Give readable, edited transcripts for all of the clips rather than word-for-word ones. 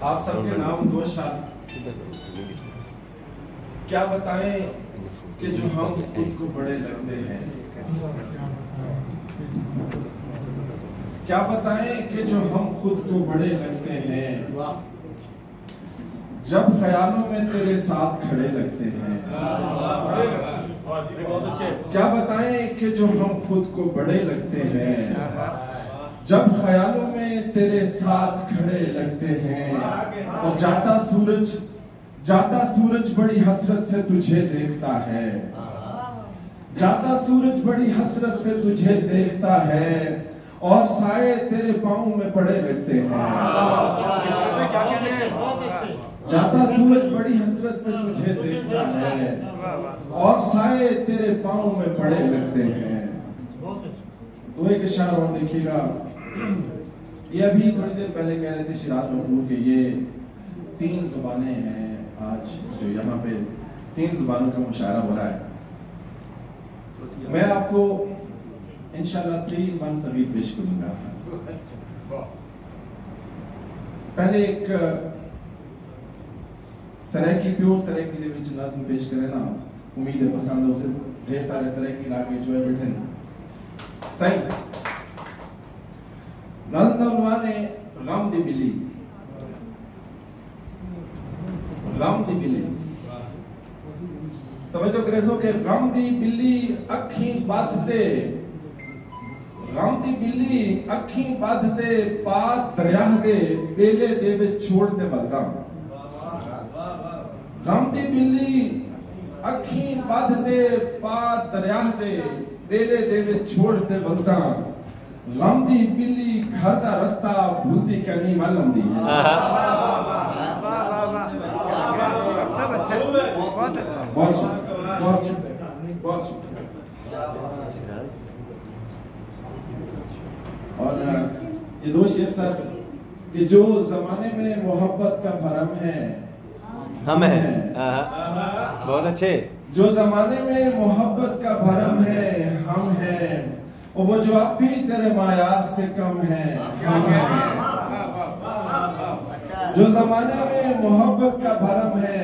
आप सबके नाम दो शान। क्या बताएं कि जो हम खुद को बड़े लगते हैं, क्या बताएं कि जो हम खुद को बड़े लगते हैं, जब ख्यालों में तेरे साथ खड़े लगते हैं। क्या बताएं कि जो हम खुद को बड़े लगते हैं, जब ख्यालों में तेरे साथ खड़े लगते हैं। और जाता सूरज बड़ी हसरत से तुझे देखता है, जाता सूरज बड़ी हसरत से तुझे देखता है, और साए तेरे पाँव में पड़े लगते हैं। जाता सूरज बड़ी हसरत से तुझे देखता है, और साए तेरे पाँव में पड़े लगते हैं। तो एक इशारा और देखिएगा, ये अभी थोड़ी देर पहले कह रहे थे शिराज महबूब के ये 3 ज़बानें हैं आज जो यहाँ पे 3 ज़बानों का मुशायरा हो रहा है। मैं आपको इंशाल्लाह 3 वन सभी पेश करूंगा। पहले एक सरायकी प्योर सरायकी दे विच नज़्म पेश करें ना, उम्मीद है पसंद है। उसे ढेर सारे सरायकी लाके जो है बैठे सही। नज़्म का उन्वान है गम दी बिली। गम दी बिली, तवज्जो करे सो के गम दी बिली अखी बाधते, गम दी बिली अखी बाधते पात दरिया दे बेले दे विच छोड़ते बलदा। गम दी बिली अखी बाधते पात दरिया दे बेले दे विच छोड़ते बलदा। गम दी बिल्ली घर दा रस्ता भूलती कहनी मालम दी। बहुत और ये 2 शेर सर कि जो जमाने में मोहब्बत का भरम है हम हैं। बहुत अच्छे। जो जमाने में मोहब्बत का भरम है हम हैं, और वो जो अब भी तेरे मायार से कम है हम हैं। जो जमाने में मोहब्बत का भरम है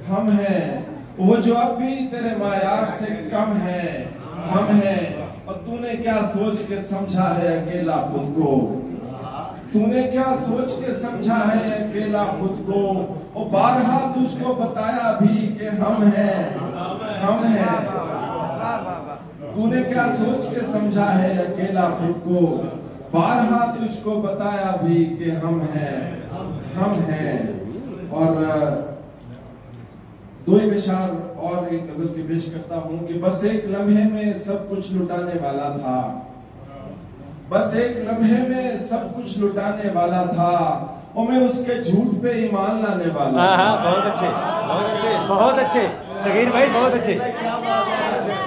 हम हैं, वो जो अब भी तेरे मायार से कम है हम हैं। और तूने क्या सोच के समझा है अकेला खुद को, तूने क्या सोच के समझा है अकेला खुद को। और बारहा तुझको बताया भी कि हम हैं, हम हैं। तूने क्या सोच के समझा है अकेला खुद को, बारहा तुझको बताया भी कि हम हैं, हम हैं। और 2 इशार और एक गजल की पेश करता हूं कि बस एक लम्हे में सब कुछ लुटाने वाला था, बस एक लम्हे में सब कुछ लुटाने वाला था, और मैं उसके झूठ पे ईमान लाने वाला। बहुत अच्छे, बहुत अच्छे, बहुत अच्छे सगीर भाई, बहुत अच्छे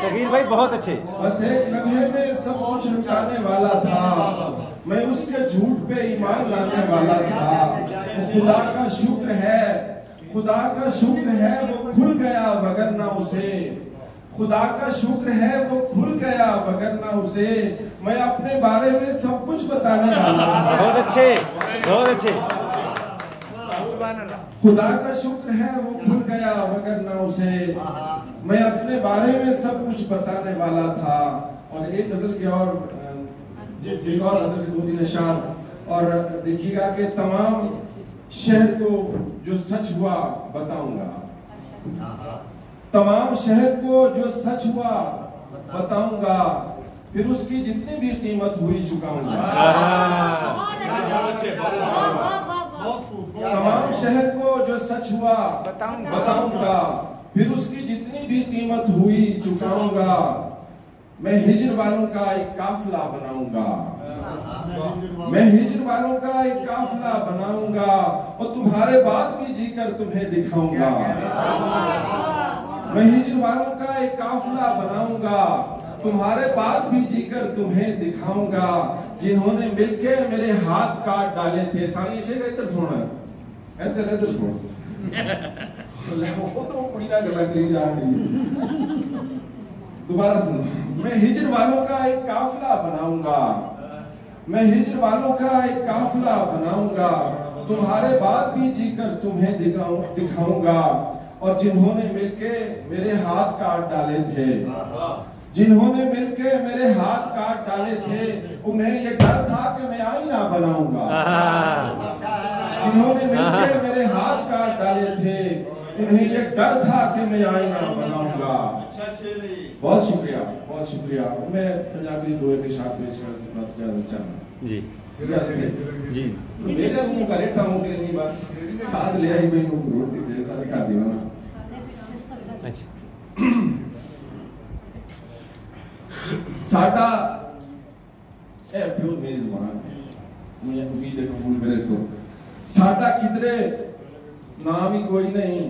सगीर भाई, बहुत अच्छे। बस एक लम्हे में सब कुछ लुटाने वाला था, मैं उसके झूठ पे ईमान लाने वाला था। खुदा का शुक्र है, खुदा का शुक्र है वो खुल गया वगरना उसे, खुदा का शुक्र है वो खुल गया वगरना उसे, मैं अपने बारे में सब कुछ बताने वाला था। बहुत अच्छे, बहुत अच्छे। खुदा का शुक्र है वो खुल गया वगरना उसे, मैं अपने बारे में सब कुछ बताने वाला था। और एक गजल के और एक और गजल के 2-3 इशार और देखिएगा कि तमाम शहर को जो सच हुआ बताऊंगा, तमाम शहर को जो सच हुआ बताऊंगा, फिर उसकी जितनी भी कीमत हुई चुकाऊंगा। तमाम शहर को जो सच हुआ बताऊंगा, फिर उसकी जितनी भी कीमत हुई चुकाऊंगा। मैं हिजर वालों का एक काफिला बनाऊंगा, मैं हिजर वालों का एक काफिला बनाऊंगा, और तुम्हारे बाद भी जीकर तुम्हें दिखाऊंगा। मैं हिजर वालों का एक काफिला बनाऊंगा, तुम्हारे बाद भी जीकर तुम्हें दिखाऊंगा। जिन्होंने मिलके मेरे हाथ काट डाले थे। सानी शेख इधर सुना, इधर सुन, वो तो कुड़ी ना गला करी जा रही है। दोबारा सुन, मैं हिजर वालों का एक काफिला बनाऊंगा, मैं हिजर वालों का एक काफिला बनाऊंगा, तुम्हारे बाद भी जीकर तुम्हें दिखाऊंगा। और जिन्होंने मिलके मेरे हाथ काट डाले थे, जिन्होंने मिलके मेरे हाथ काट डाले थे, उन्हें ये डर था कि मैं आईना बनाऊंगा। जिन्होंने मिलके मेरे हाथ काट डाले थे, उन्हें ये डर था कि मैं आईना बनाऊंगा। बहुत शुक्रिया, बहुत शुक्रिया। मैं पंजाबी दोहे के साथ पेश करने की बात ज्यादा चाहना जी जी मेरे मुंह का रेटा हूं कि नहीं बात साथ ले आई भाई मुंह रोटी दे सारे का दीवाना। अच्छा साडा ए प्योर मेरी जुबान है, मुझे उम्मीद है कबूल करे सो। साडा किधरे नाम ही कोई नहीं,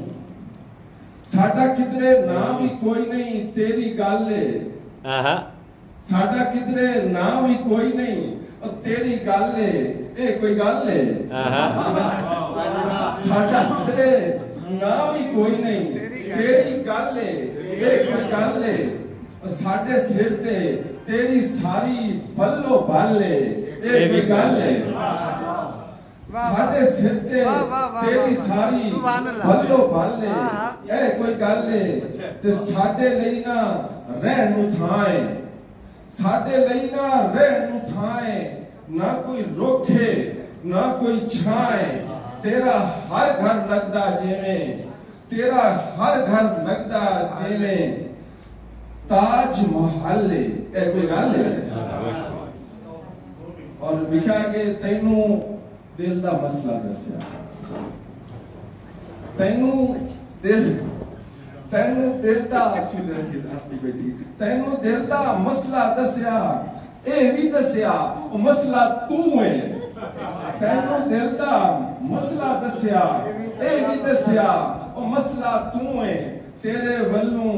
साडा किधरे नाम ही कोई नहीं, तेरी गल है। साडा किधरे नाम ही कोई नहीं और तेरी गल है, ए कोई गल है। साडा किधरे नाम ही कोई नहीं, तेरी गल है, ए कोई गल है। साडे सिर ते तेरी सारी बल्लो बल है, ए कोई गल है। साडे सिर ते तेरी सारी बल्लो बल है, ए कोई गल है। ते साडे लई ना रहन नु थां है, साडे लई ना रहन नु थां है। ना कोई रोके ना कोई छाए, तेरा हर घर लगदा जिवें, तेरा हर घर लगदा जिवें ताज महल है, ए कोई गल है। और लिखा के तैनू दिल दा मसला दस्या, तैनू दिल दा अच्छी असली बेटी, तैनू दिल दा मसला दस्या, ए भी दस्या ओ मसला तू है। तैनू दिल दा मसला दस्या, ए भी दस्या ओ मसला तू है। तेरे वल्लों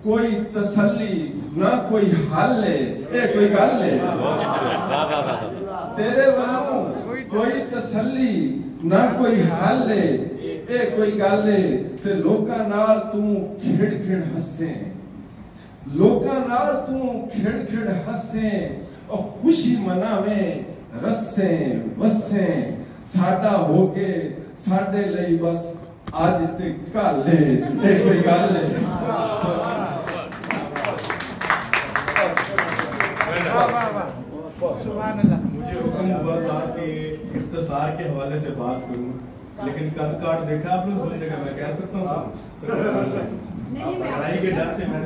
कोई तसल्ली ना कोई हल है, ए कोई गल है। तेरे वल्लों कोई तसल्ली ना कोई हल है, ए कोई गल है। ते लोकां नाल तू खिड़ हसे, लोकां नाल तू खिड़ हसे और खुशी मनावे रसे वसे। साडा होके साडे लई बस आज ते कल है, ए कोई गल है। मुझे हुक्म हुआ था कि इख्तिसार के हवाले से बात करूं, लेकिन कद काट देखा आपने, बोलने का मैं कह सकता हूँ पढ़ाई के डर से मैंने